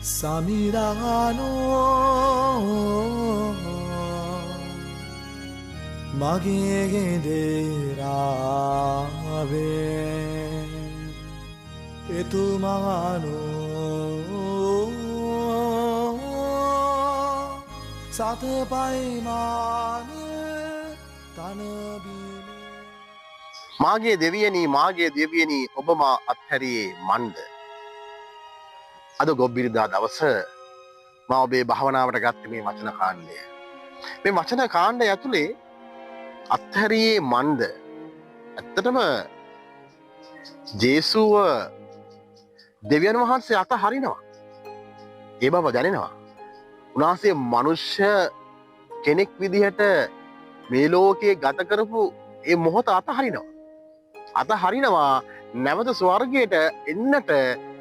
සමිරානෝ මගේ ගෙදරාවේ එතුමානෝ සතපයිමාන තනබිනේ මාගේ දෙවියනි ඔබ මා අත්හැරියේ මන්ද. අද ගොබ්බිරිදා දවස මා ඔබේ භාවනාවට ගත්තේ මේ වචන කාණ්ඩය. මේ වචන කාණ්ඩය ඇතුලේ අත්හැරියේ මන්ද. ඇත්තටම ජේසුව දෙවියන් වහන්සේ අතහරිනවා. ඒ බව දැනෙනවා. උන්වහන්සේ මනුෂ්‍ය කෙනෙක් විදිහට මේ ලෝකයේ ගත කරපු ඒ මොහොත අතහරිනවා. අතහරිනවා නැවත ස්වර්ගයට එන්නට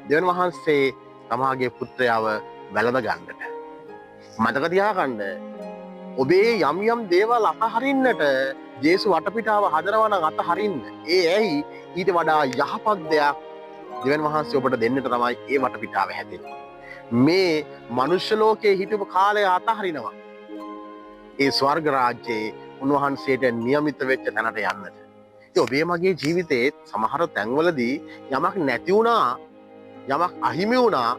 දෙවියන් වහන්සේ තමාගේ පුත්‍රයාව වැළඳ ගන්නට. මතක තියාගන්න ඔබේ යම් යම් දේවල් අතහරින්නට ජේසු වටපිටාව හදනවා නම් අතහරින්න. ඒ ඇයි ඊට වඩා යහපත් දෙයක් දෙවියන් වහන්සේ ඔබට දෙන්නට තමයි ඒ වටපිටාව හැදෙන්නේ. මේ මනුෂ්‍ය ලෝකයේ හිටපු කාලය අතහරිනවා. ඒ ස්වර්ග රාජ්‍යයේ උන්වහන්සේට නියමිත වෙච්ච තැනට යන්නට. ඒ ඔබේ මගේ ජීවිතේ සමහර තැන්වලදී යමක් නැති වුණා, යමක් අහිමි වුණා,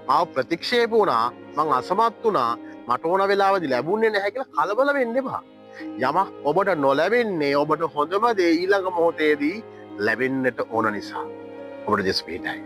මාව ප්‍රතික්ෂේප වුණා, මං අසමත් වුණා, මට ඕන වෙලාවදී ලැබුණේ නැහැ කියලා කලබල වෙන්න එපා. යමක් ඔබට නොලැබෙන්නේ ඔබට හොඳම දේ ඊළඟ මොහොතේදී ලැබෙන්නට ඕන නිසා. ඔබට දෙස් පිටයි.